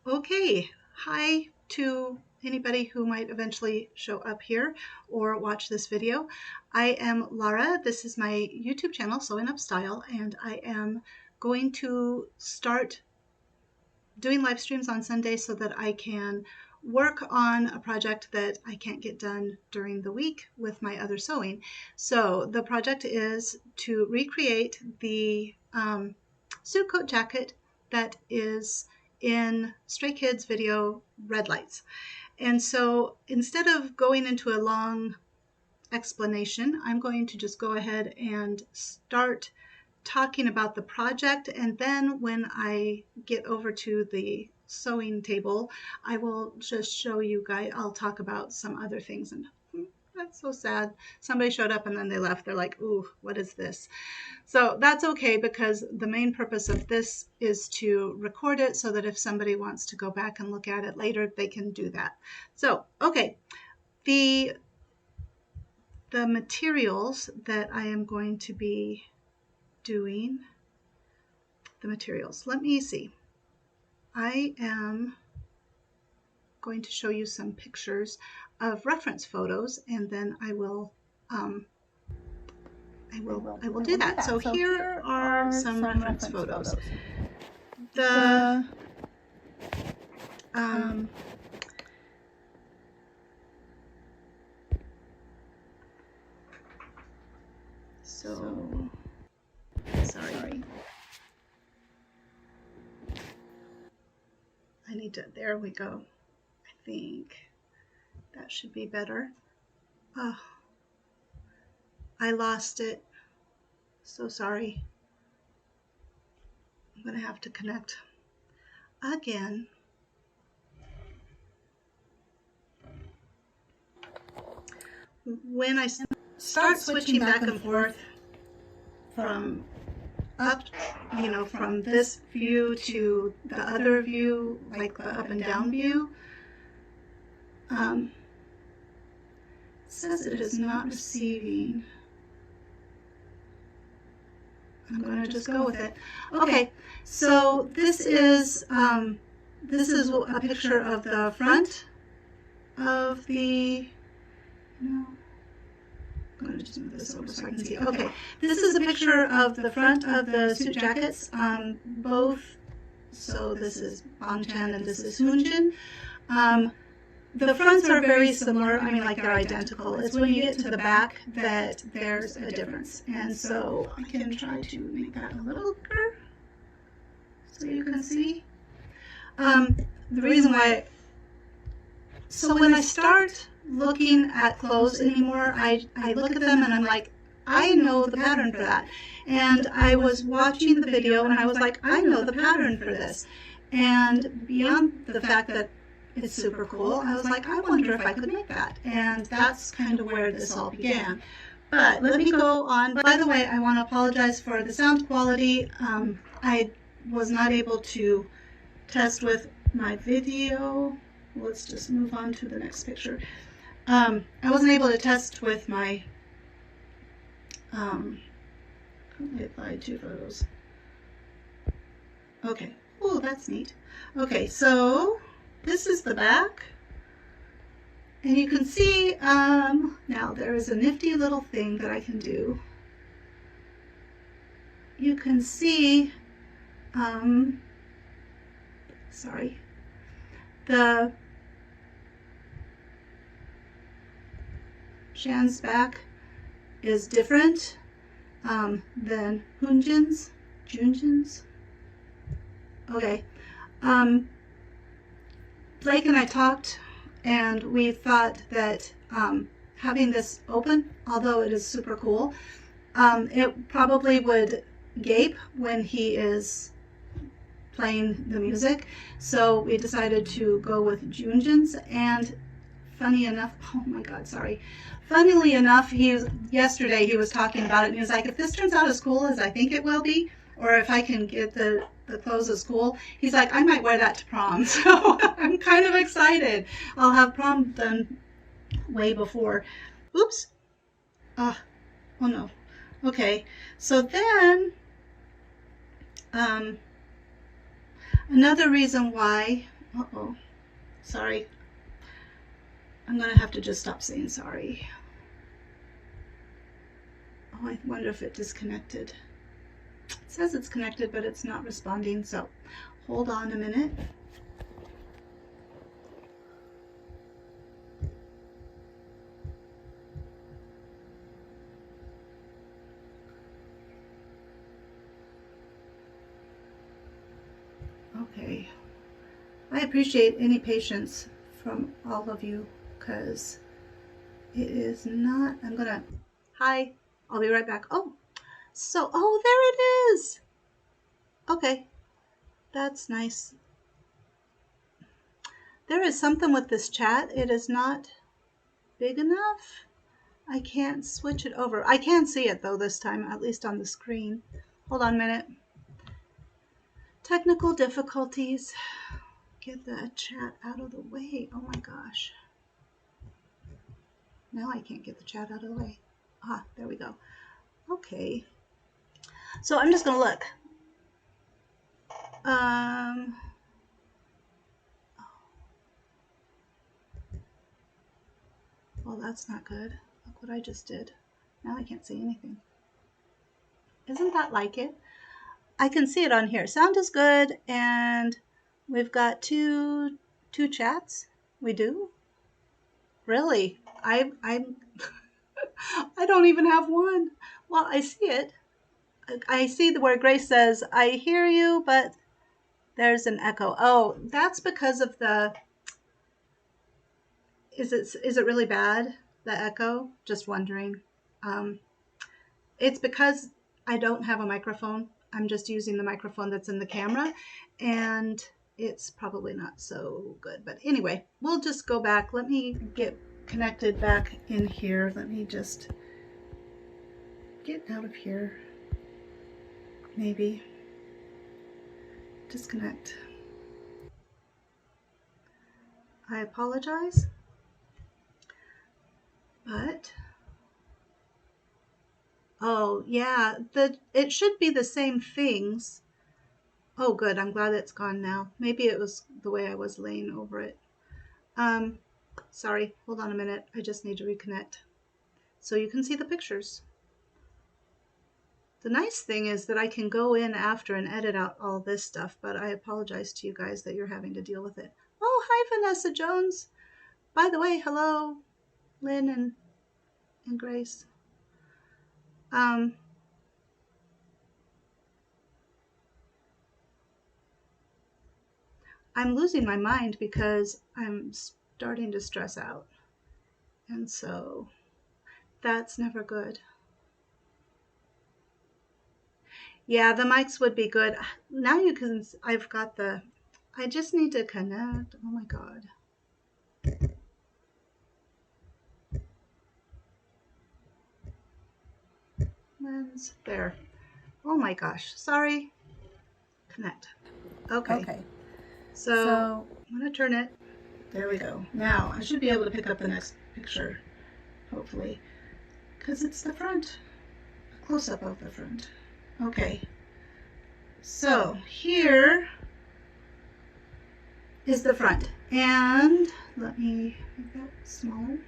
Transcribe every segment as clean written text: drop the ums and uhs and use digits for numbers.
Okay, hi to anybody who might eventually show up here or watch this video. I am Lara. This is my YouTube channel, Sewing Up Style, and I am going to start doing live streams on Sunday so that I can work on a project that I can't get done during the week with my other sewing. So the project is to recreate the suit coat jacket that is in Stray Kids video Red Lights. And so instead of going into a long explanation, I'm going to just go ahead and start talking about the project, and then when I get over to the sewing table, I will just show you guys, I'll talk about some other things. And that's so sad. Somebody showed up and then they left. They're like, ooh, what is this? So that's okay, because the main purpose of this is to record it so that if somebody wants to go back and look at it later, they can do that. So, okay, the materials that I am going to be doing, the materials, let me see. I am going to show you some pictures of reference photos, and then I will do that. So here are some reference photos. The sorry. I need to, there we go. I think that should be better. Oh, I lost it. So sorry. I'm going to have to connect again. When I start switching back and forth from up, from this view to the other view, like the up and down view, it says it is not receiving. I'm going to just go with it. Okay, so this is a picture of the front of the, I'm going to just move this over so I can see. Okay, this is a picture of the front of the suit jackets, both. So this is Bangchan and this is Hyunjin. The fronts are very similar. I mean, like they're identical. It's when you get to the back that there's a difference. And so I can try to make that a little bigger so you can see. The reason why, so when I start looking at clothes anymore, I look at them and I'm like, I know the pattern for that. And I was watching the video and I was like, I know the pattern for this. And beyond the fact that it's super cool, I was like, I wonder if I could make that. And that's kind of where this all began. But let me go on. By the way, I want to apologize for the sound quality. I was not able to test with my video. Let's just move on to the next picture. I wasn't able to test with my, I applied 2 photos. Okay, oh, that's neat. Okay, so this is the back. And you can see, now there is a nifty little thing that I can do. You can see, sorry, the Shan's back is different than Hyunjin's, Junjin's. Okay. Blake and I talked, and we thought that having this open, although it is super cool, it probably would gape when he is playing the music. So we decided to go with Junjin's, and funny enough, oh my God, sorry. Funnily enough, yesterday he was talking about it, and he was like, if this turns out as cool as I think it will be, or if I can get the clothes at school, he's like, I might wear that to prom. So I'm kind of excited. I'll have prom done way before. Oops. Oh no. Okay. So then, another reason why, Uh-oh. Sorry. I'm going to have to just stop saying sorry. Oh, I wonder if it disconnected. It says it's connected, but it's not responding, so hold on a minute. Okay. I appreciate any patience from all of you, because it is not, hi, I'll be right back. Oh, there it is. Okay, that's nice. There is something with this chat. It is not big enough. I can't switch it over. I can see it though this time, at least on the screen. Hold on a minute. Technical difficulties. Get the chat out of the way. Oh my gosh. Now I can't get the chat out of the way. Ah, there we go. Okay. So I'm just going to look. Well, that's not good. Look what I just did. Now I can't see anything. Isn't that like it? I can see it on here. Sound is good, and we've got two chats. We do? Really? I'm I don't even have one. Well, I see it. I see where Grace says, I hear you, but there's an echo. Oh, that's because of the, is it really bad, the echo? Just wondering. It's because I don't have a microphone. I'm just using the microphone that's in the camera, and it's probably not so good. But anyway, we'll just go back. Let me get connected back in here. Let me just get out of here. Maybe disconnect. I apologize, but oh yeah, it should be the same things. Oh good, I'm glad it's gone now. Maybe it was the way I was laying over it. Sorry, hold on a minute. I just need to reconnect so you can see the pictures. The nice thing is that I can go in after and edit out all this stuff, but I apologize to you guys that you're having to deal with it. Oh, hi, Vanessa Jones. By the way, hello, Lynn and Grace. I'm losing my mind because I'm starting to stress out. And so that's never good. Yeah, the mics would be good. Now you can, I've got the, I just need to connect. Oh my God. Lens, there. Oh my gosh, sorry. Connect. Okay. So I'm gonna turn it. There we go. Now I should be able to pick up the next picture, hopefully, because it's the front, a close-up of the front. Okay. So here is the front, and let me make that smaller.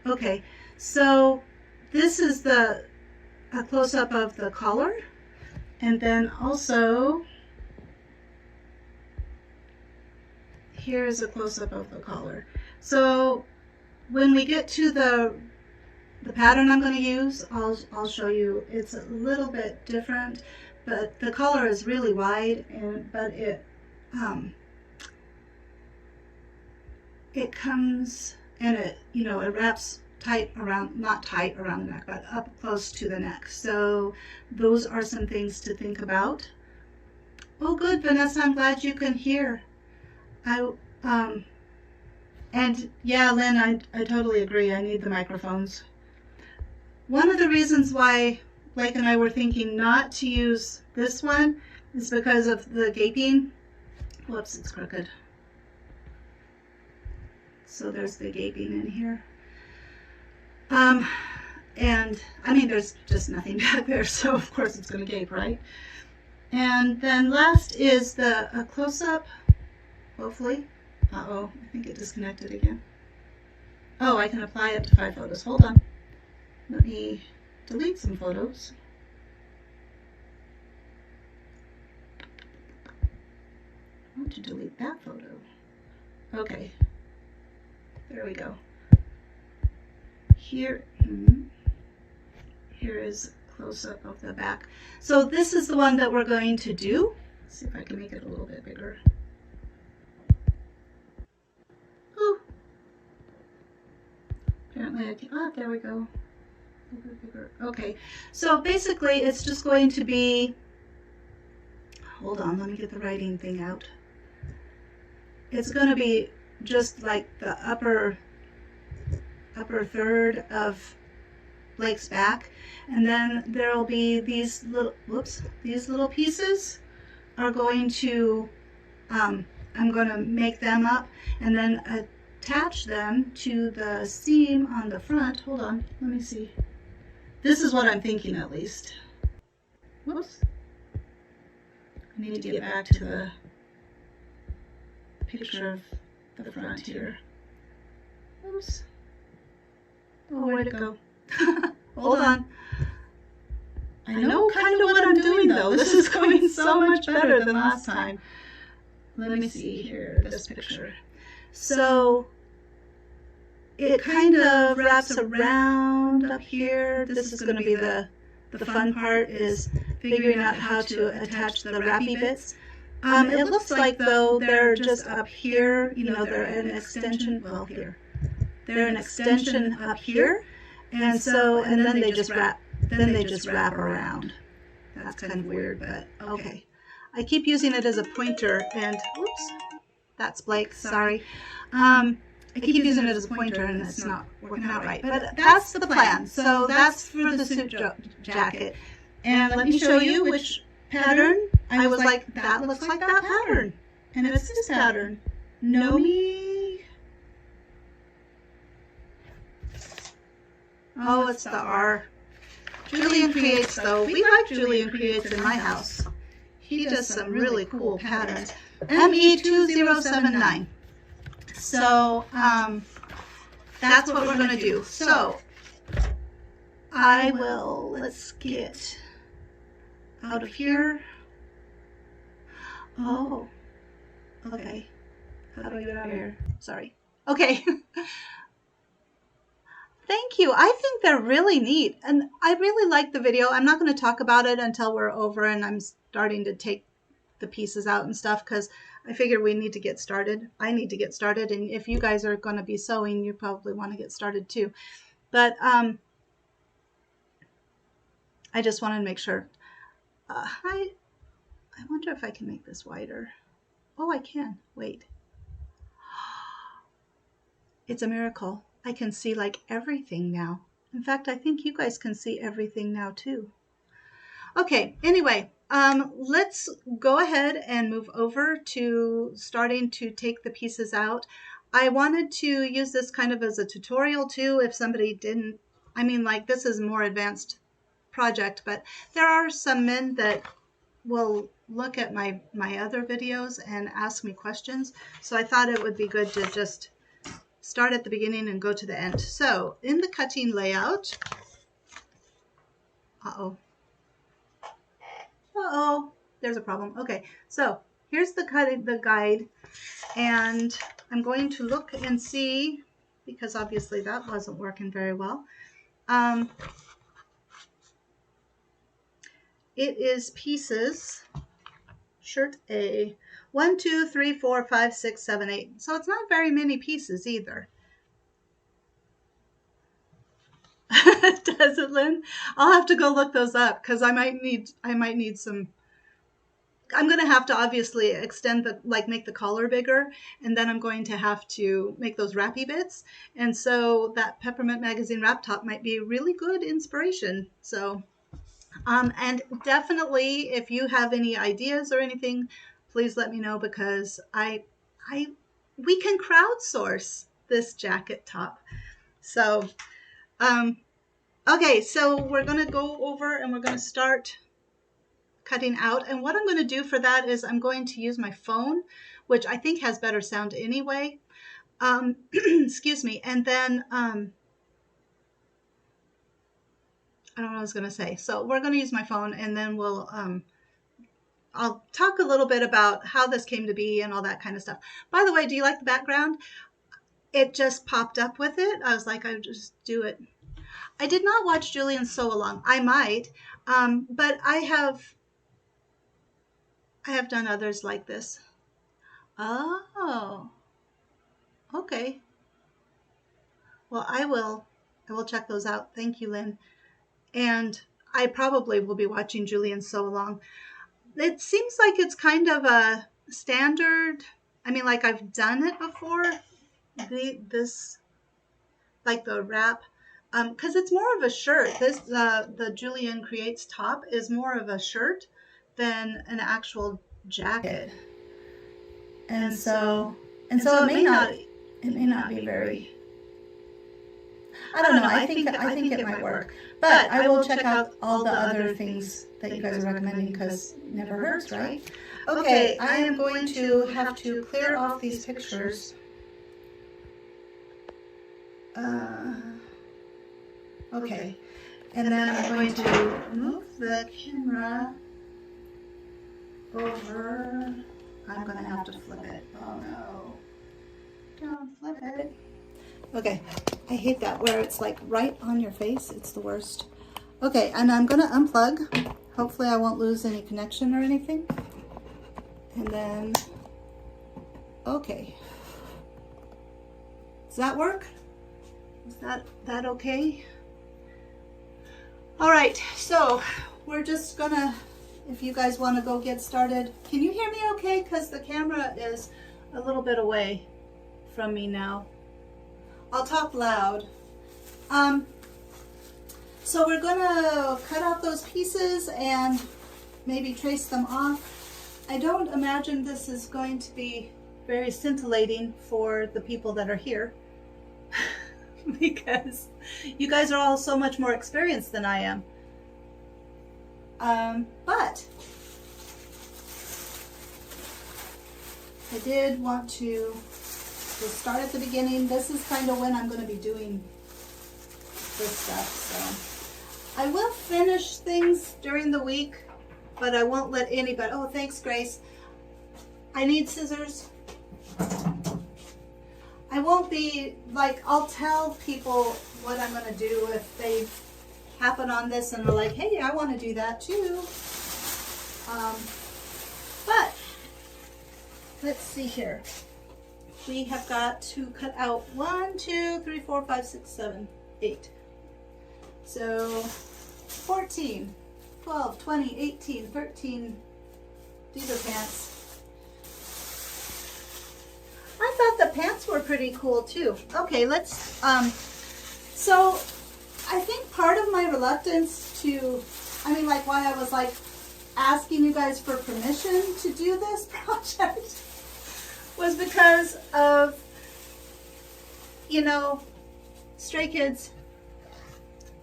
Okay, so this is a close-up of the collar, and then also here's a close-up of the collar. So when we get to the pattern I'm going to use, I'll show you. It's a little bit different, but the collar is really wide, but it comes and it wraps tight around, not tight around the neck, but up close to the neck. So those are some things to think about. Oh, good, Vanessa. I'm glad you can hear. And yeah, Lynn, I totally agree. I need the microphones. One of the reasons why Blake and I were thinking not to use this one is because of the gaping. Whoops, it's crooked. So there's the gaping in here. And I mean, there's just nothing back there, so of course it's going to gape, right? And then last is the close-up, hopefully. Uh-oh, I think it disconnected again. Oh, I can apply up to 5 photos. Hold on. Let me delete some photos. I want to delete that photo. Okay. There we go. Here is close-up of the back. So this is the one that we're going to do. Let's see if I can make it a little bit bigger. Oh. Apparently I can, there we go. A little bit bigger. Okay. So basically it's just going to be, hold on, let me get the writing thing out. It's going to be just like the upper third of Blake's back, and then there will be these little, these little pieces are going to, I'm going to make them up and then attach them to the seam on the front. Hold on, let me see. This is what I'm thinking at least. Whoops. I need to get back to the picture of the front here. Oops. Oh, where'd it go? Hold on. I know kind of what I'm doing though. This is going so much better than last time. Let me see here, this picture. So it kind of wraps around up here. This is going to be the fun part, is figuring out how to attach the wrappy bits. It looks like though they're just up here, you know, they're an extension, well here. They're an extension up here, and so, and then they just wrap around. That's kind of weird, but okay. I keep using it as a pointer, and oops, that's Blake, sorry. I keep using it as a pointer and it's not working out right, but that's the plan. So that's for the suit jacket. And let me show you which pattern. I was like, that looks like that pattern, and it's this pattern. Nomi. Oh, it's the R. Julian Creates, though. We like Julian Creates in my house. He does some really cool patterns. ME2079. So, that's what we're going to do. So, I will, let's get out of here. Oh, okay. How do I get out of here? Sorry. Okay. Thank you. I think they're really neat, and I really like the video. I'm not going to talk about it until we're over and I'm starting to take the pieces out and stuff, because I figure we need to get started. I need to get started, and if you guys are going to be sewing, you probably want to get started too. But I just wanted to make sure. I wonder if I can make this wider. Oh, I can. Wait. It's a miracle. I can see like everything now. In fact, I think you guys can see everything now too. Okay, anyway, let's go ahead and move over to starting to take the pieces out. I wanted to use this kind of as a tutorial too, if somebody didn't, I mean, like, this is a more advanced project, but there are some men that will look at my other videos and ask me questions. So I thought it would be good to just start at the beginning and go to the end. So in the cutting layout, there's a problem. Okay, so here's the guide, and I'm going to look and see, because obviously that wasn't working very well. It is pieces, shirt A, 1, 2, 3, 4, 5, 6, 7, 8. So it's not very many pieces either. Does it, Lynn? I'll have to go look those up, because I might need some. I'm going to have to obviously extend the, like, make the collar bigger, and then I'm going to have to make those wrappy bits. And so that Peppermint Magazine wrap top might be a really good inspiration. So, and definitely if you have any ideas or anything, please let me know, because we can crowdsource this jacket top. So, okay, so we're going to go over and we're going to start cutting out. And what I'm going to do for that is I'm going to use my phone, which I think has better sound anyway. Excuse me. And then, I don't know what I was going to say. So we're going to use my phone, and then I'll talk a little bit about how this came to be and all that kind of stuff. By the way, do you like the background? It just popped up with it. I was like, I would just do it. I did not watch Julian Sew Along. I might, but I have done others like this. Oh, okay. Well, I will check those out. Thank you, Lynn. And I probably will be watching Julian Sew Along. It seems like it's kind of a standard. I mean, like I've done it before. This, like the wrap, because it's more of a shirt. This the Julian Creates top is more of a shirt than an actual jacket. And so it may not be very. I don't know. I think it might work, but I will check out all the other things that you guys are recommending, because it never hurts, right? Okay, I am going to have to clear off these pictures. Okay, and then I'm going to move the camera over. I'm going to have to flip it. Oh no. Don't flip it. Okay, I hate that where it's like right on your face. It's the worst. Okay, and I'm going to unplug. Hopefully I won't lose any connection or anything. And then, okay. Does that work? Is that okay? All right, so we're just gonna, if you guys want to go get started. Can you hear me okay? Because the camera is a little bit away from me now. I'll talk loud. So we're gonna cut out those pieces and maybe trace them off. I don't imagine this is going to be very scintillating for the people that are here because you guys are all so much more experienced than I am. But I did want to start at the beginning. This is kind of when I'm going to be doing this stuff. So I will finish things during the week, but I won't let anybody. Oh, thanks, Grace. I need scissors. I won't be like, I'll tell people what I'm going to do if they happen on this and they're like, hey, I want to do that too. But let's see here. We have got to cut out 1, 2, 3, 4, 5, 6, 7, 8. So 14, 12, 20, 18, 13. These are pants. I thought the pants were pretty cool too. Okay, let's, so I think part of my reluctance to, I mean, like why I was like asking you guys for permission to do this project was because of, you know, Stray Kids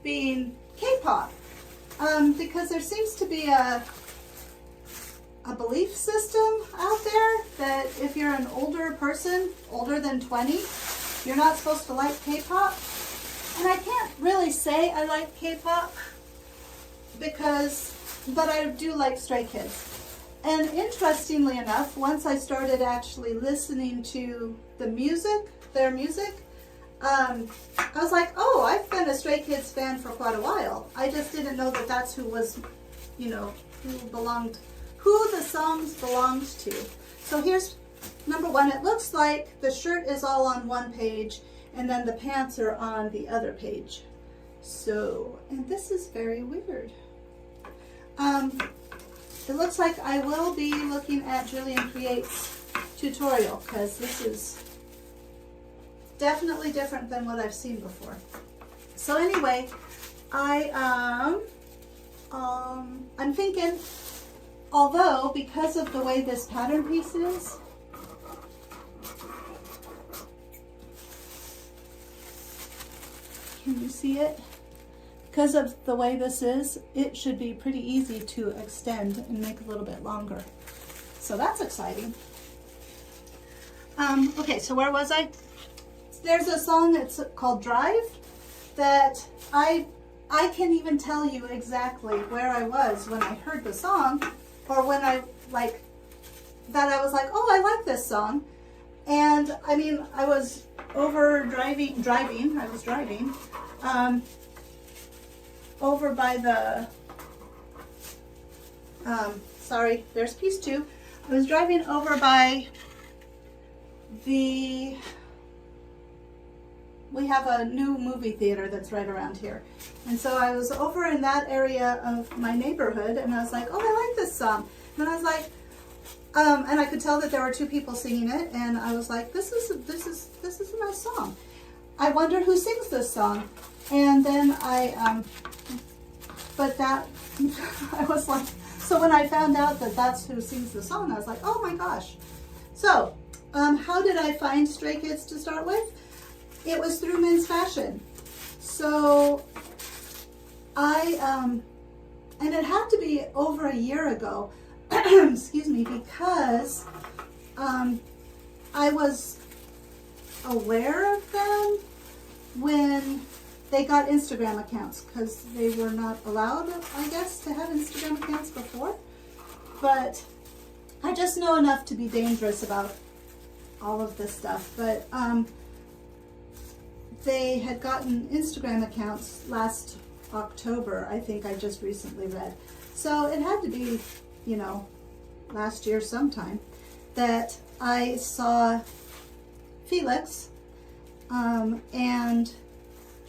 being K-pop. Because there seems to be a belief system out there that if you're an older person, older than 20, you're not supposed to like K-pop. And I can't really say I like K-pop but I do like Stray Kids. And interestingly enough, once I started actually listening to the music, their music, I was like, oh, I've been a Stray Kids fan for quite a while. I just didn't know that that's who was, you know, who the songs belonged to. So here's number one. It looks like the shirt is all on one page and then the pants are on the other page. So, and this is very weird. It looks like I will be looking at Julian Creates tutorial because this is definitely different than what I've seen before. So anyway, I'm thinking, although because of the way this pattern piece is, can you see it? because of the way this is, it should be pretty easy to extend and make a little bit longer. So that's exciting. Okay, so where was I? There's a song that's called Drive that I can't even tell you exactly where I was when I heard the song, or when I like that I was like, oh, I like this song. And I mean, I was driving over by the sorry, there's piece 2. I was driving over by we have a new movie theater that's right around here. And so I was over in that area of my neighborhood, and I was like, oh, I like this song. And I was like, and I could tell that there were 2 people singing it, and I was like, this is a nice song. I wonder who sings this song. And then I was like, so when I found out that that's who sings the song, I was like, oh my gosh. So, how did I find Stray Kids to start with? It was through Men's Fashion. So and it had to be over a year ago, excuse me, because I was aware of them when they got Instagram accounts, because they were not allowed, I guess, to have Instagram accounts before. But I just know enough to be dangerous about all of this stuff. But they had gotten Instagram accounts last October, I think I just recently read. So it had to be, you know, last year sometime that I saw Felix and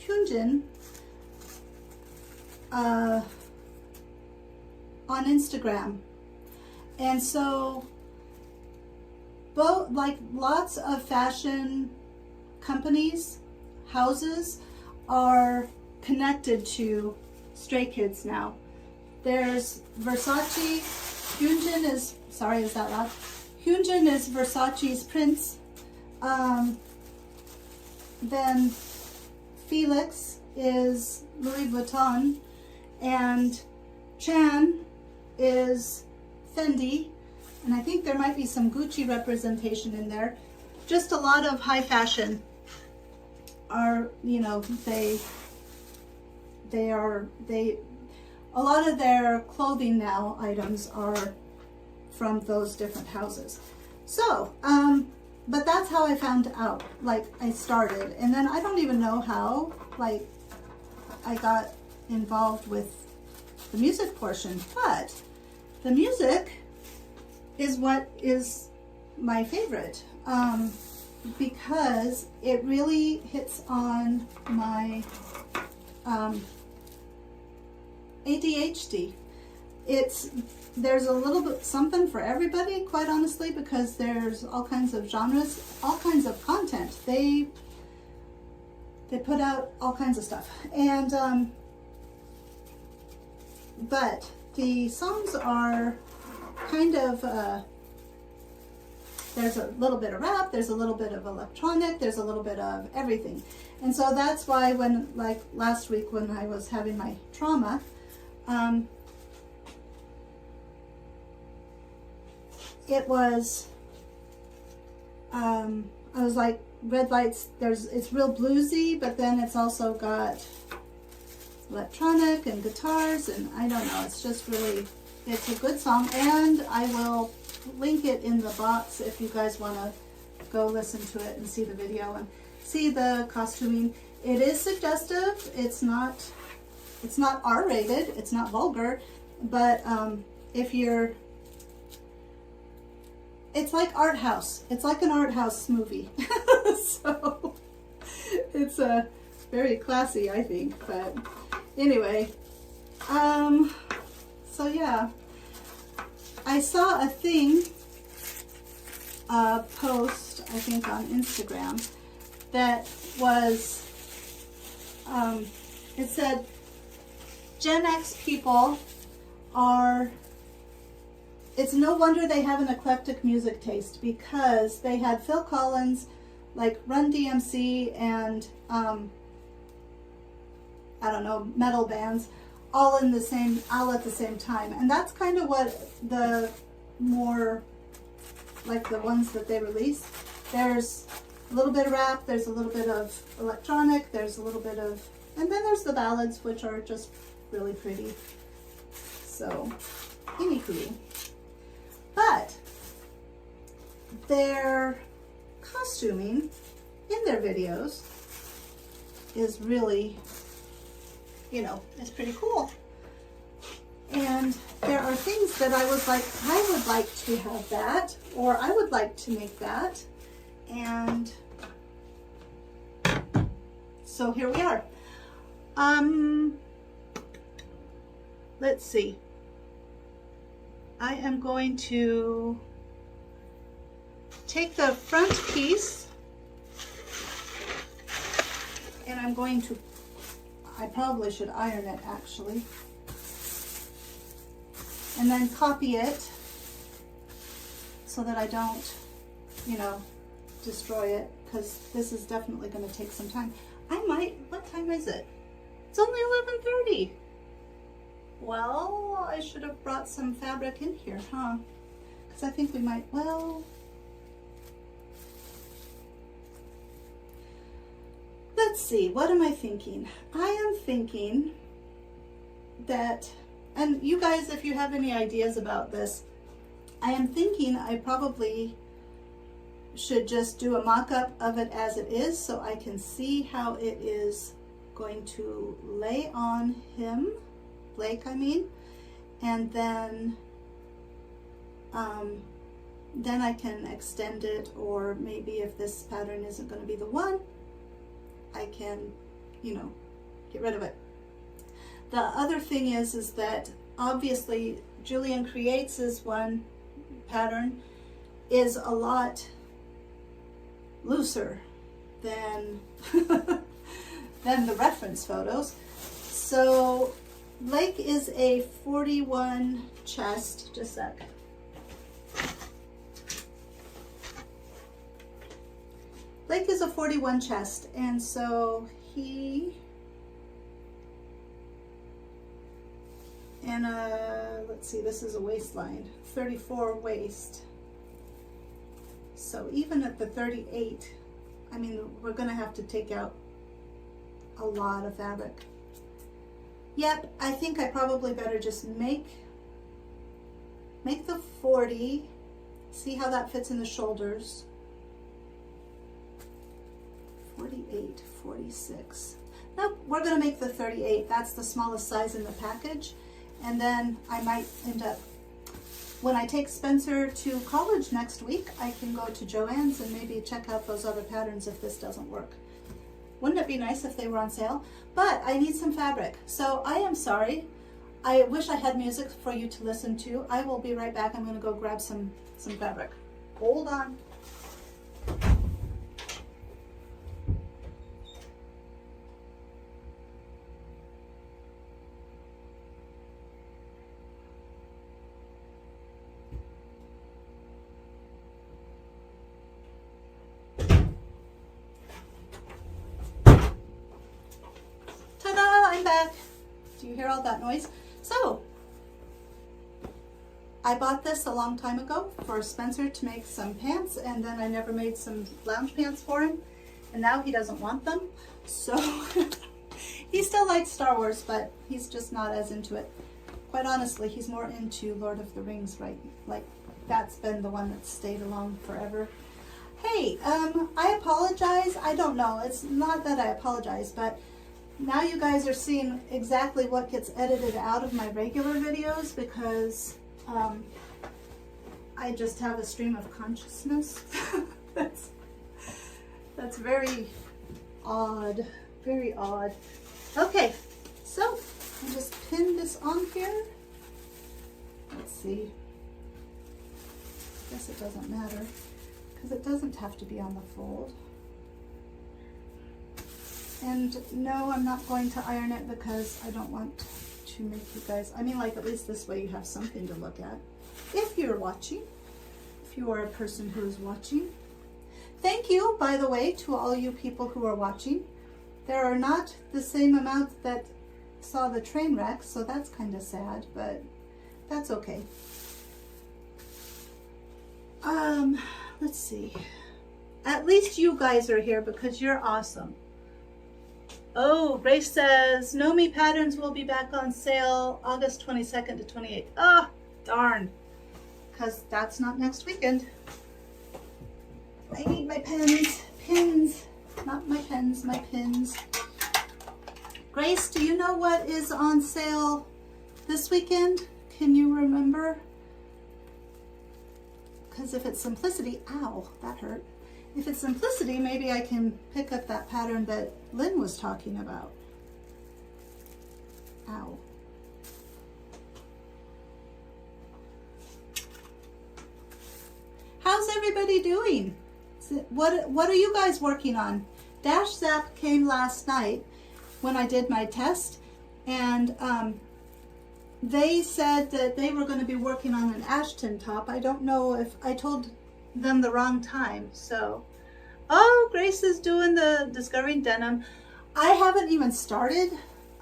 Hyunjin on Instagram. And so both, like, lots of fashion companies, houses are connected to Stray Kids now. There's Versace. Hyunjin is, sorry, is that loud? Hyunjin is Versace's prince. Then Felix is Louis Vuitton, and Chan is Fendi, and I think there might be some Gucci representation in there. Just a lot of high fashion are, you know, a lot of their clothing now items are from those different houses. So, but that's how I found out, like, I started. And then I don't even know how, like, I got involved with the music portion, but the music is what is my favorite, because it really hits on my ADHD. There's a little bit something for everybody, quite honestly, because there's all kinds of genres, all kinds of content. They put out all kinds of stuff, and but the songs are kind of there's a little bit of rap, there's a little bit of electronic, there's a little bit of everything. And so that's why when, like last week when I was having my trauma, it was, I was like, red lights, it's real bluesy, but then it's also got electronic and guitars, and I don't know, it's just really, it's a good song, and I will link it in the box if you guys want to go listen to it and see the video and see the costuming. It is suggestive. It's not R-rated. It's not vulgar, but if you're, it's like art house. It's like an art house movie. So it's very classy, I think. But anyway, so yeah, I saw a thing, post, I think on Instagram, that was, it said, Gen X people are, it's no wonder they have an eclectic music taste, because they had Phil Collins, like Run DMC, and I don't know, metal bands, all at the same time. And that's kind of what the more, like the ones that they release. There's a little bit of rap, there's a little bit of electronic, there's a little bit of, and then there's the ballads, which are just really pretty. So, anywho. But their costuming in their videos is really, you know, it's pretty cool. And there are things that I was like, I would like to have that, or I would like to make that. And so here we are. Let's see. I am going to take the front piece and I'm going to, I probably should iron it actually, and then copy it so that I don't, you know, destroy it, because this is definitely going to take some time. I might, what time is it? It's only 11:30. Well, I should have brought some fabric in here, huh? Because I think we might, well, let's see, what am I thinking? I am thinking that, and you guys, if you have any ideas about this, I am thinking I probably should just do a mock-up of it as it is so I can see how it is going to lay on him, Blake I mean, and then I can extend it, or maybe if this pattern isn't going to be the one, I can, you know, get rid of it. The other thing is that obviously Julian Creates' one pattern is a lot looser than than the reference photos. So Blake is a 41 chest, just a sec. Blake is a 41 chest, and so he, and let's see, this is a waistline, 34 waist. So even at the 38, I mean, we're gonna have to take out a lot of fabric. Yep, I think I probably better just make the 40, see how that fits in the shoulders. 48, 46. Nope, we're gonna make the 38. That's the smallest size in the package. And then I might end up, when I take Spencer to college next week, I can go to Joann's and maybe check out those other patterns if this doesn't work. Wouldn't it be nice if they were on sale? But I need some fabric. So I am sorry. I wish I had music for you to listen to. I will be right back. I'm gonna go grab some fabric. Hold on. I'm back. Do you hear all that noise? So, I bought this a long time ago for Spencer to make some pants, and then I never made some lounge pants for him, and now he doesn't want them. So, he still likes Star Wars, but he's just not as into it. Quite honestly, he's more into Lord of the Rings, right? Like, that's been the one that's stayed along forever. Hey, I apologize. I don't know. It's not that I apologize, but now you guys are seeing exactly what gets edited out of my regular videos, because I just have a stream of consciousness. That's very odd, very odd. Okay, so I'll just pin this on here. Let's see. Guess it doesn't matter, because it doesn't have to be on the fold. And no, I'm not going to iron it because I don't want to make you guys, I mean, like, at least this way you have something to look at. If you're watching, if you are a person who is watching. Thank you, by the way, to all you people who are watching. There are not the same amount that saw the train wreck, so that's kind of sad, but that's okay. Let's see. At least you guys are here because you're awesome. Oh, Grace says, Know Me patterns will be back on sale August 22nd to 28th. Ah, darn. Because that's not next weekend. I need my pens. Pins. Not my pens, my pins. Grace, do you know what is on sale this weekend? Can you remember? Because if it's Simplicity, ow, that hurt. If it's Simplicity, maybe I can pick up that pattern that Lynn was talking about. Ow. How's everybody doing? What are you guys working on? Dash Zap came last night when I did my test, and they said that they were going to be working on an Ashton top. I don't know if I told them the wrong time. So, oh, Grace is doing the Discovering Denim. I haven't even started.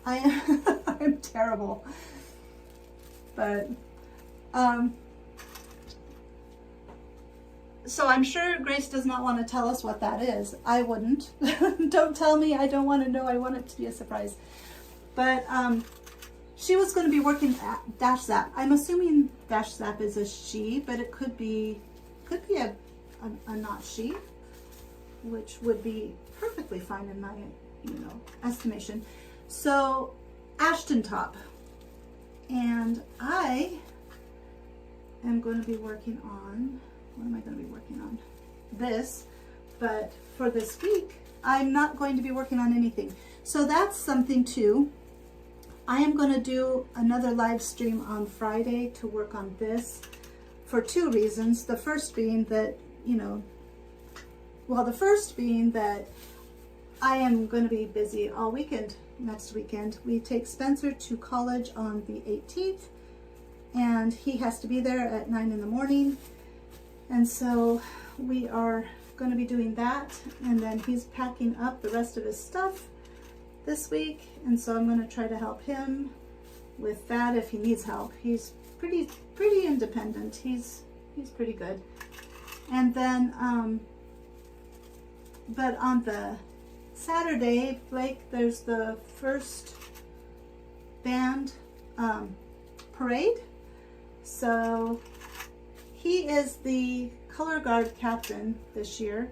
I'm terrible. But, so I'm sure Grace does not want to tell us what that is. I wouldn't. Don't tell me. I don't want to know. I want it to be a surprise. But, she was going to be working at Dash Zap. I'm assuming Dash Zap is a she, but it could be a not she, which would be perfectly fine in my, estimation. So, Ashton top. And I am going to be working on, what am I going to be working on? This, but for this week, I'm not going to be working on anything. So that's something too. I am going to do another live stream on Friday to work on this for two reasons. The first being that, I am going to be busy all weekend next weekend. We take Spencer to college on the 18th, and he has to be there at 9 in the morning. And so we are going to be doing that, and then he's packing up the rest of his stuff this week, and so I'm going to try to help him with that if he needs help. He's pretty independent. He's pretty good. And then, but on the Saturday, Blake, there's the first band parade. So he is the color guard captain this year,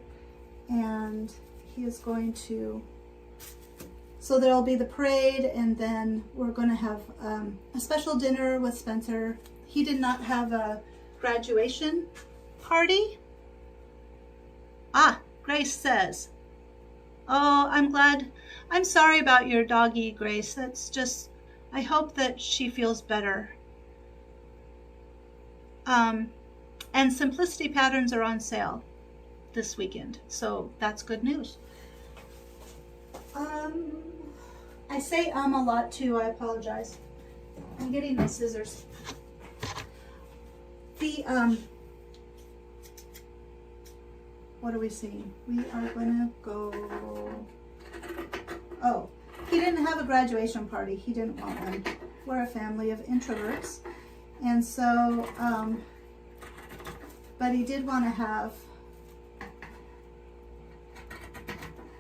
and he is going to. So there'll be the parade, and then we're going to have a special dinner with Spencer. He did not have a graduation party. Ah, Grace says, oh, I'm glad. I'm sorry about your doggy, Grace. That's just, I hope that she feels better. And Simplicity patterns are on sale this weekend, so that's good news. I say a lot too, I apologize. I'm getting my scissors. What are we seeing? We are gonna go, oh, he didn't have a graduation party. He didn't want one. We're a family of introverts. And so, but he did want to have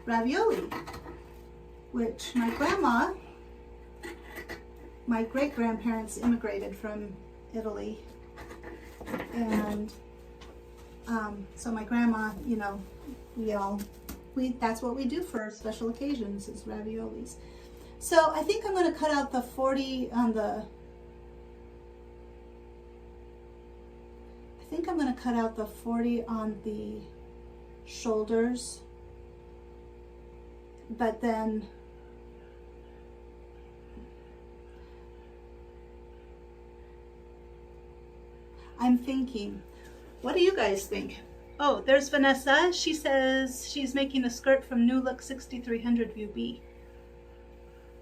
ravioli, which my great-grandparents immigrated from Italy, and so my grandma, that's what we do for special occasions is raviolis. So I think I'm going to cut out the 40 on the, I think I'm going to cut out the 40 on the shoulders, but then I'm thinking, what do you guys think? Oh, there's Vanessa. She says she's making a skirt from New Look 6300 View B.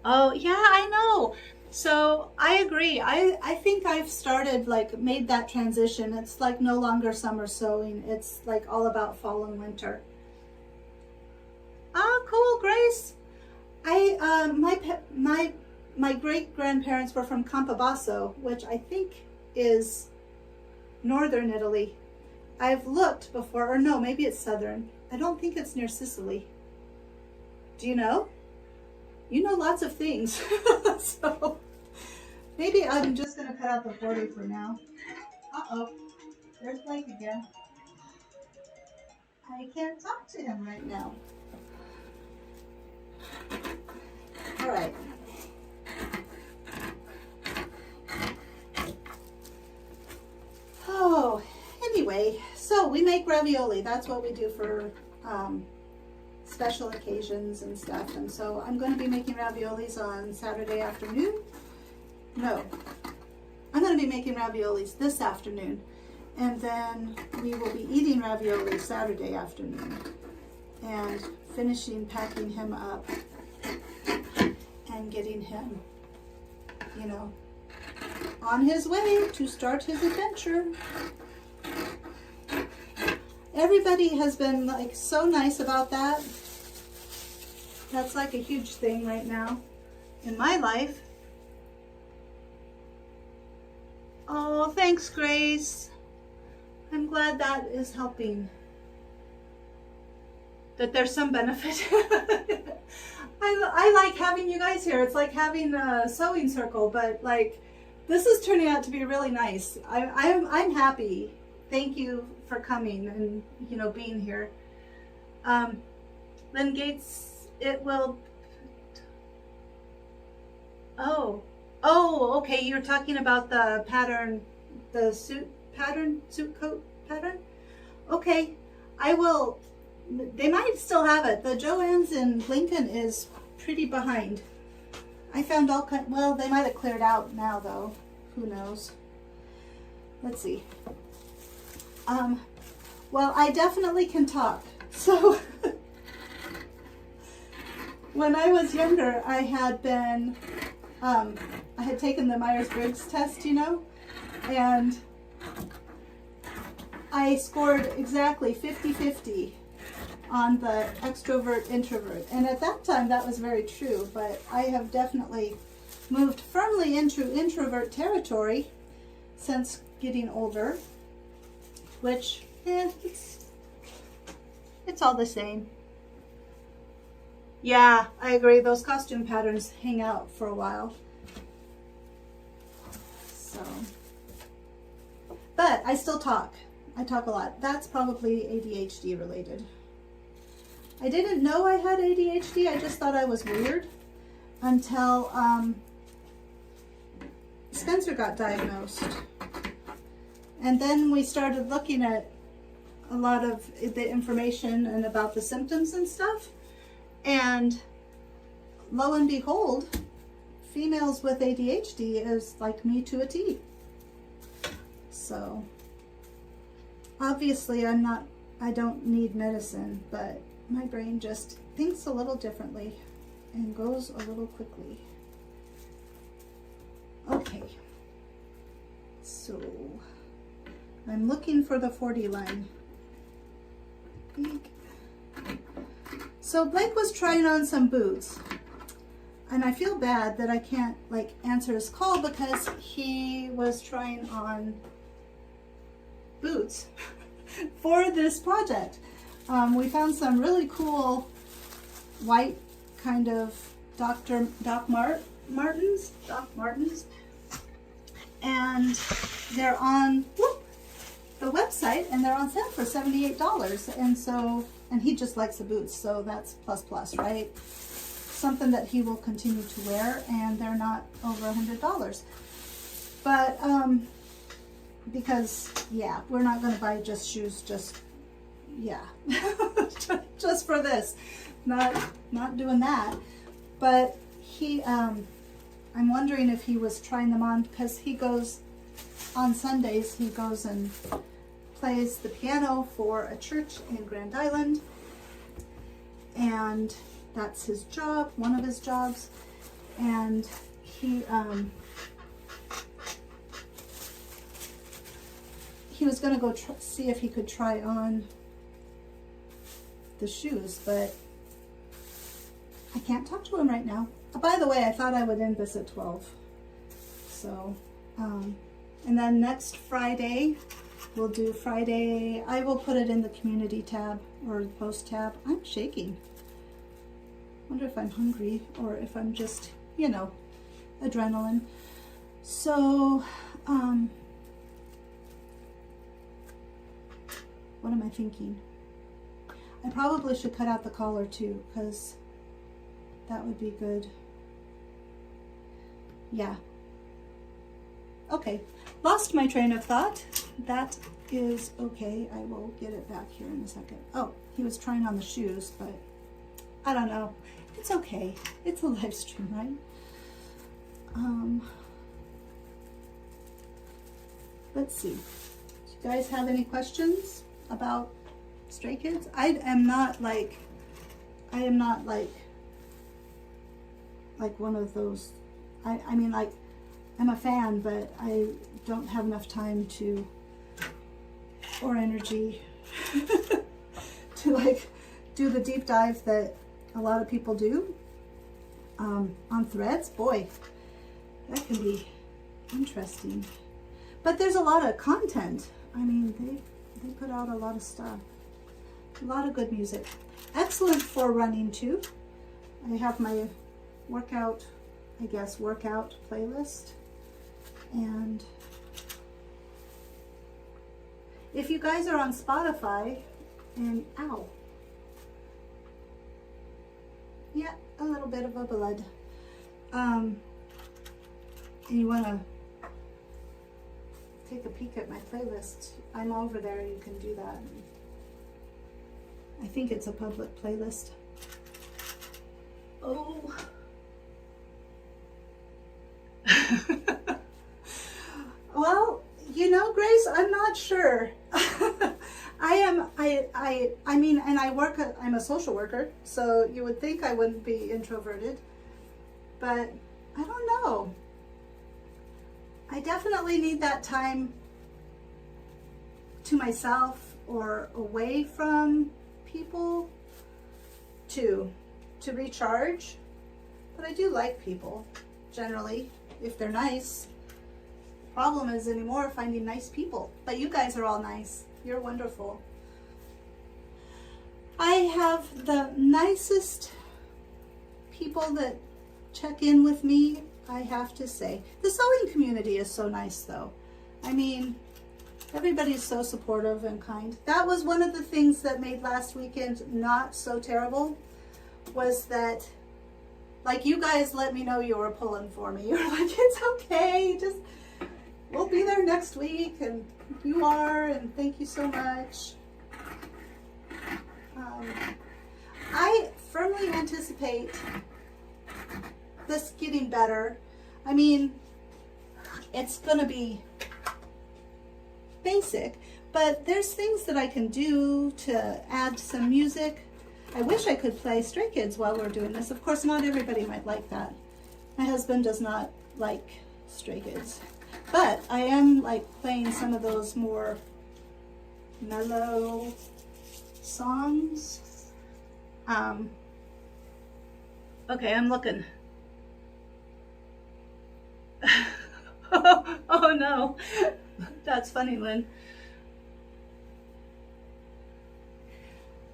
Oh, yeah, I know. So I agree. I think I've started, made that transition. It's no longer summer sewing. It's all about fall and winter. Ah, cool, Grace. My great grandparents were from Campobasso, which I think is northern Italy. I've looked before, or no, maybe it's southern. I don't think it's near Sicily. Do you know? You know lots of things. So maybe I'm just going to cut out the 40 for now. Uh-oh, there's Blake again. I can't talk to him right now. All right. Oh, anyway, so we make ravioli. That's what we do for special occasions and stuff. And so I'm going to be making raviolis on Saturday afternoon. No, I'm going to be making raviolis this afternoon. And then we will be eating ravioli Saturday afternoon and finishing packing him up and getting him, you know, on his way to start his adventure. Everybody has been like so nice about that. That's like a huge thing right now in my life. Oh, thanks, Grace. I'm glad that is helping. That there's some benefit. I like having you guys here. It's like having a sewing circle, but like this is turning out to be really nice. I'm happy. Thank you for coming and, you know, being here. Lynn Gates, it will. Oh, okay. You're talking about the pattern, the suit coat pattern. Okay, I will. They might still have it. The Joann's in Lincoln is pretty behind. I found all kind. Well, they might have cleared out now, though. Who knows? Let's see. Well, I definitely can talk. So, when I was younger, I had been, I had taken the Myers-Briggs test, you know, and I scored exactly 50-50 on the extrovert introvert, and at that time that was very true, but I have definitely moved firmly into introvert territory since getting older, which it's all the same. Yeah, I agree, those costume patterns hang out for a while. So, but I still talk. I talk a lot. That's probably ADHD related. I didn't know I had ADHD. I just thought I was weird until Spencer got diagnosed. And then we started looking at a lot of the information and about the symptoms and stuff. And lo and behold, females with ADHD is like me to a T. So obviously I don't need medicine, but my brain just thinks a little differently and goes a little quickly. Okay, so I'm looking for the 40 line. So Blake was trying on some boots, and I feel bad that I can't like answer his call because he was trying on boots for this project. We found some really cool white kind of Doc Martens, and they're on the website, and they're on sale for $78. And so, and he just likes the boots, so that's plus, right? Something that he will continue to wear, and they're not over $100. But because yeah, we're not going to buy just shoes, just just for this, not doing that. But he I'm wondering if he was trying them on, because he goes on Sundays, he goes and plays the piano for a church in Grand Island, and that's his job, one of his jobs. And he was going to go see if he could try on the shoes, but I can't talk to him right now. By the way, I thought I would end this at 12. So, and then next Friday, we'll do Friday. I will put it in the community tab or the post tab. I'm shaking. Wonder if I'm hungry or if I'm just, you know, adrenaline. So, what am I thinking? I probably should cut out the collar too, because that would be good. Yeah. Okay. Lost my train of thought. That is okay. I will get it back here in a second. Oh, he was trying on the shoes, but I don't know. It's okay. It's a live stream, right? Let's see. Do you guys have any questions about Stray Kids? I am not like one of those. I mean, like, I'm a fan, but I don't have enough time to or energy to like do the deep dive that a lot of people do on Threads. Boy, that can be interesting. But there's a lot of content. I mean, they put out a lot of stuff. A lot of good music. Excellent for running too. I have my workout playlist. And if you guys are on Spotify, and ow. Yeah, a little bit of a blood. And you want to take a peek at my playlist, I'm over there, you can do that. I think it's a public playlist. Oh. Well, you know, Grace, I'm not sure. I mean, and I'm a social worker, so you would think I wouldn't be introverted, but I don't know. I definitely need that time to myself or away from people to recharge. But I do like people, generally, if they're nice. Problem is anymore finding nice people. But you guys are all nice. You're wonderful. I have the nicest people that check in with me, I have to say. The sewing community is so nice though. I mean, everybody's so supportive and kind. That was one of the things that made last weekend not so terrible, was that, like, you guys let me know you were pulling for me. You were like, it's okay, just, we'll be there next week, and you are, and thank you so much. I firmly anticipate this getting better. I mean, it's gonna be basic, but there's things that I can do to add some music. I wish I could play Stray Kids while we're doing this. Of course, not everybody might like that. My husband does not like Stray Kids, but I am like playing some of those more mellow songs. Okay, I'm looking. Oh no, that's funny, Lynn.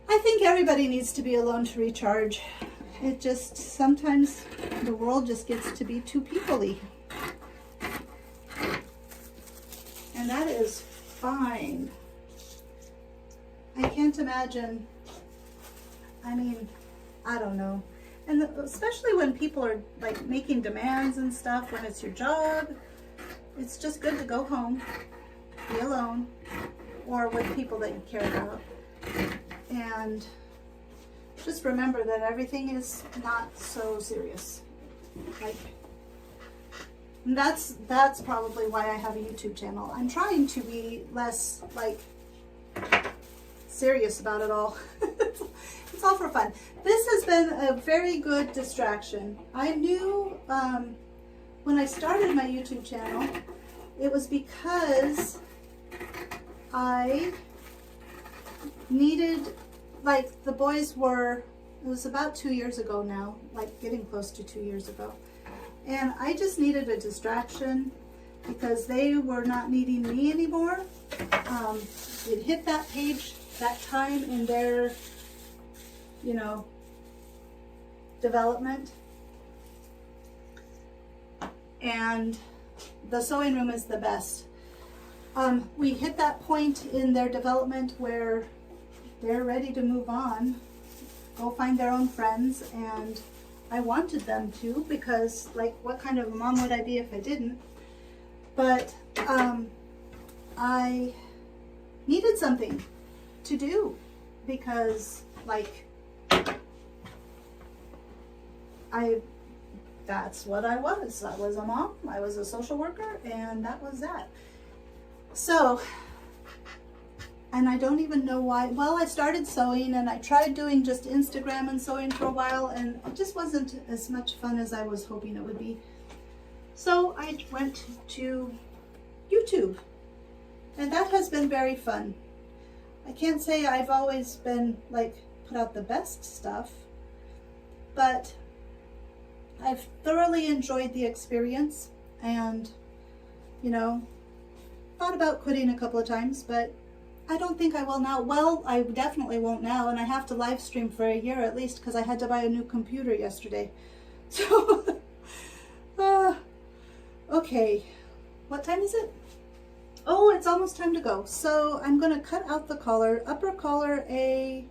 I think everybody needs to be alone to recharge. It just, sometimes the world just gets to be too people-y. And that is fine. I can't imagine, I mean, I don't know. And especially when people are like making demands and stuff, when it's your job, it's just good to go home, be alone, or with people that you care about. And just remember that everything is not so serious. Like, and that's probably why I have a YouTube channel. I'm trying to be less like serious about it all. It's all for fun. This has been a very good distraction. I knew when I started my YouTube channel, it was because I needed, like, the boys were It was about 2 years ago now, like getting close to 2 years ago. And I just needed a distraction because they were not needing me anymore. It hit that page, that time in their, you know, development. And the sewing room is the best. We hit that point in their development where they're ready to move on, go find their own friends, and I wanted them to, because like what kind of a mom would I be if I didn't? But I needed something to do because like that's what I was. I was a mom, I was a social worker, and that was that. So, and I don't even know why. Well, I started sewing and I tried doing just Instagram and sewing for a while, and it just wasn't as much fun as I was hoping it would be. So I went to YouTube, and that has been very fun. I can't say I've always been like put out the best stuff, but I've thoroughly enjoyed the experience, and you know, thought about quitting a couple of times, but I don't think I will now. Well, I definitely won't now, and I have to live stream for a year at least because I had to buy a new computer yesterday. So, okay, what time is it? Oh, it's almost time to go. So I'm going to cut out the collar, upper collar A,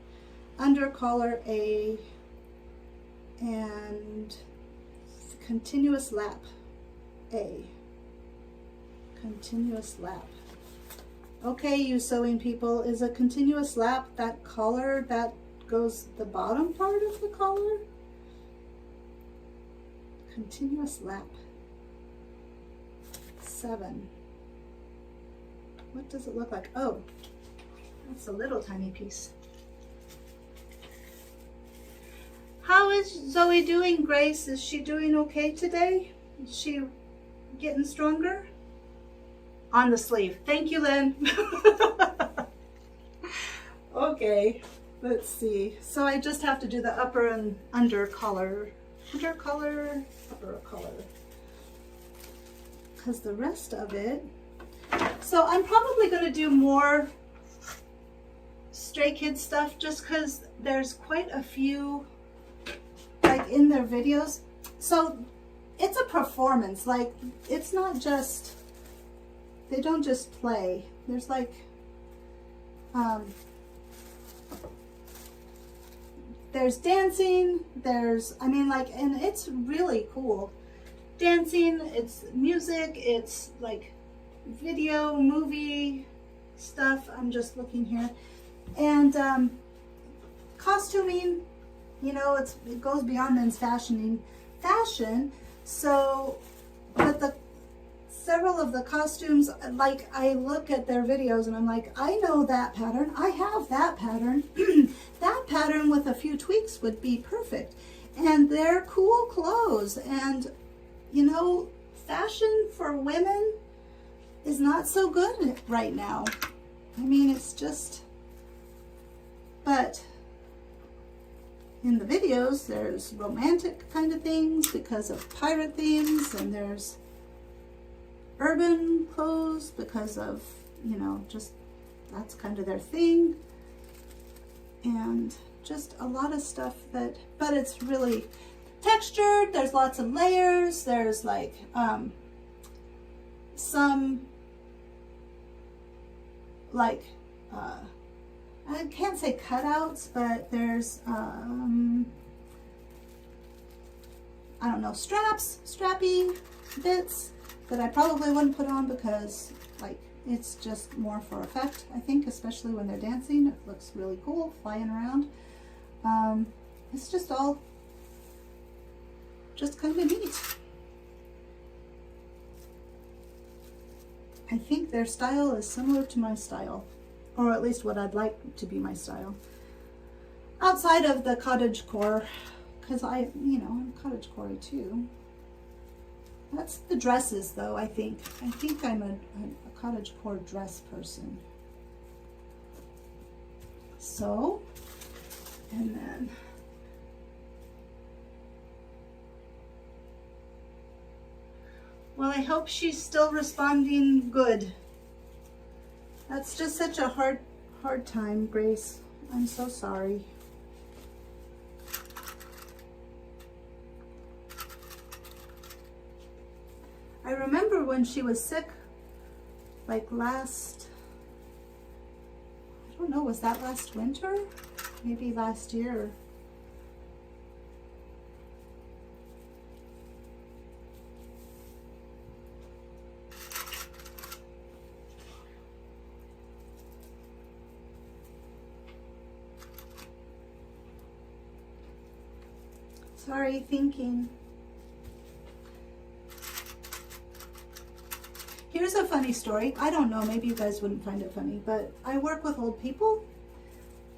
under collar A, and continuous lap A. Continuous lap. Okay, you sewing people, is a continuous lap that collar that goes the bottom part of the collar? Continuous lap. 7. What does it look like? Oh, that's a little tiny piece. How is Zoe doing, Grace? Is she doing okay today? Is she getting stronger? On the sleeve. Thank you, Lynn. Okay, let's see. So I just have to do the upper and under collar. Under collar, upper collar. Because the rest of it... So I'm probably going to do more Stray Kids stuff just because there's quite a few like in their videos. So it's a performance. Like, it's not just... They don't just play. There's like, there's dancing, there's, I mean, like, and it's really cool. Dancing, it's music, it's like video, movie stuff. I'm just looking here. And costuming, you know, it goes beyond men's fashion. So, but several of the costumes, like I look at their videos and I'm like, I know that pattern, I have that pattern. That pattern with a few tweaks would be perfect. And they're cool clothes, and you know, fashion for women is not so good right now. I mean, it's just, but in the videos there's romantic kind of things because of pirate themes, and there's urban clothes because of, you know, just that's kind of their thing, and just a lot of stuff that, but it's really textured. There's lots of layers. There's like some like I can't say cutouts, but there's I don't know, strappy bits that I probably wouldn't put on because like it's just more for effect, I think, especially when they're dancing. It looks really cool flying around. It's just all just kind of neat. I think their style is similar to my style, or at least what I'd like to be my style. Outside of the cottagecore, because you know, I'm cottagecore too. That's the dresses, though. I think I'm a cottagecore dress person. So, and then Well, I hope she's still responding good. That's just such a hard time, Grace. I'm so sorry. I remember when she was sick, like last, I don't know, was that last winter? Maybe last year. Sorry, thinking. Here's a funny story. I don't know, maybe you guys wouldn't find it funny, but I work with old people,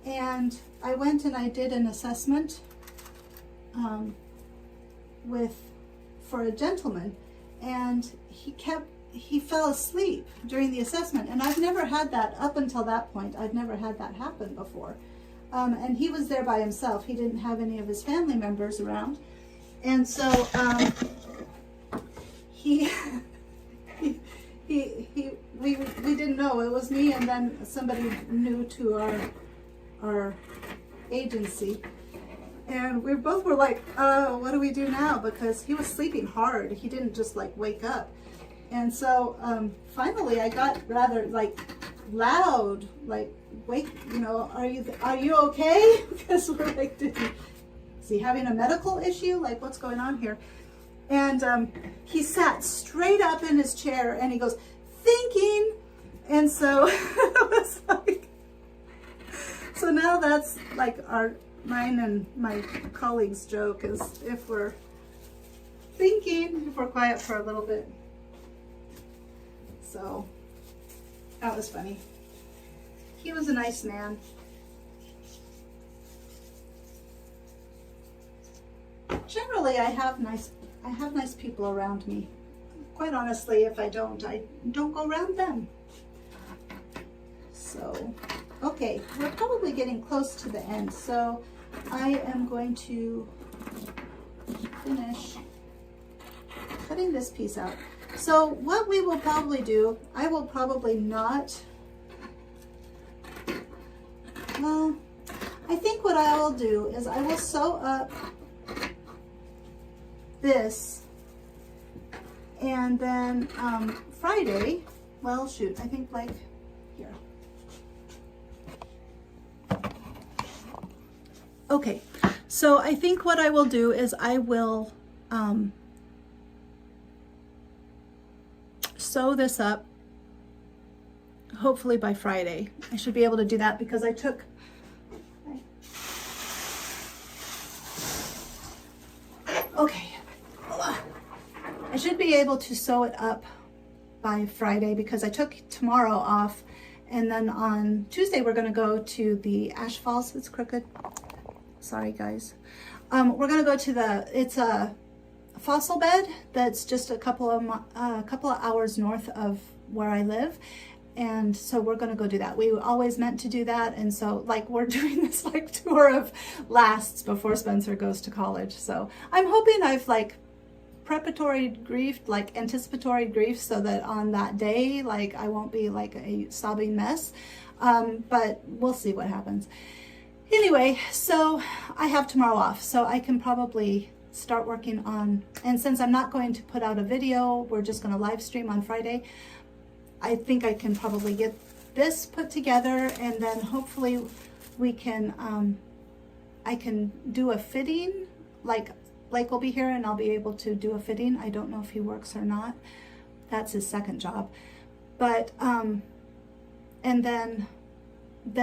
and I went and I did an assessment for a gentleman, and he fell asleep during the assessment, and I've never had that up until that point. I've never had that happen before. And he was there by himself. He didn't have any of his family members around. And so we didn't know. It was me and then somebody new to our agency. And we both were like, what do we do now? Because he was sleeping hard. He didn't just like wake up. And so finally I got rather like loud, like, wake, you know, are you okay? Because we're like, is he having a medical issue? Like, what's going on here? And he sat straight up in his chair and he goes, thinking. And so it was like, so now that's like mine and my colleague's joke is if we're thinking, if we're quiet for a little bit. So that was funny. He was a nice man. Generally, I have nice people around me. Quite honestly, if I don't go around them. So, okay, we're probably getting close to the end. So, I am going to finish cutting this piece out. So, what we will probably do, I will probably not. Well, I think what I will do is I will sew up this, and then Friday, well, shoot, I think like here. Okay, so I think what I will do is I will sew this up hopefully by Friday. I should be able to do that because I took okay, I should be able to sew it up by Friday because I took tomorrow off, and then on Tuesday we're going to go to the Ash Falls. It's crooked. Sorry guys. We're going to go to it's a fossil bed that's just a couple of hours north of where I live. And so we're going to go do that. We always meant to do that. And so like we're doing this like tour of lasts before Spencer goes to college. So I'm hoping I've like preparatory grief, like anticipatory grief, so that on that day, like I won't be like a sobbing mess. But we'll see what happens. Anyway, so I have tomorrow off, so I can probably start working on, and since I'm not going to put out a video, we're just going to live stream on Friday. I think I can probably get this put together, and then hopefully we can, I can do a fitting, like Blake will be here and I'll be able to do a fitting. I don't know if he works or not. That's his second job. But, and then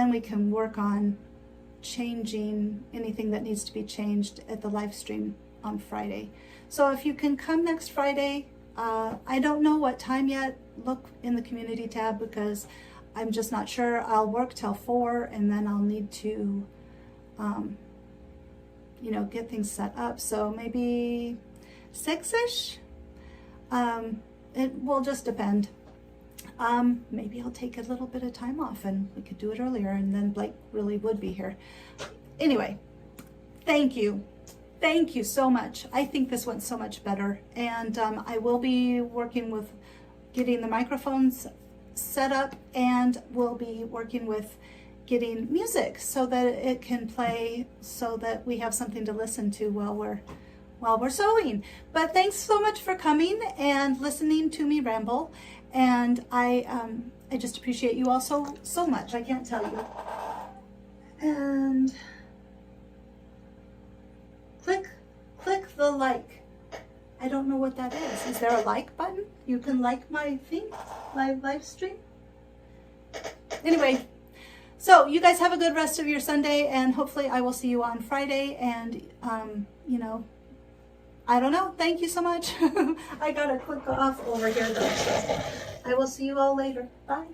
we can work on changing anything that needs to be changed at the live stream on Friday. So if you can come next Friday, I don't know what time yet. Look in the community tab because I'm just not sure. I'll work till 4 and then I'll need to, you know, get things set up. So maybe 6-ish. It will just depend. Maybe I'll take a little bit of time off and we could do it earlier, and then Blake really would be here. Anyway, thank you. Thank you so much. I think this went so much better. And I will be working with getting the microphones set up, and we'll be working with getting music so that it can play, so that we have something to listen to while we're sewing. But thanks so much for coming and listening to me ramble. And I just appreciate you all so much. I can't tell you. And click the like. I don't know what that is. Is there a like button? You can like my thing, my live stream. Anyway, so you guys have a good rest of your Sunday, and hopefully I will see you on Friday. And you know, I don't know. Thank you so much. I gotta click off over here though. So I will see you all later. Bye.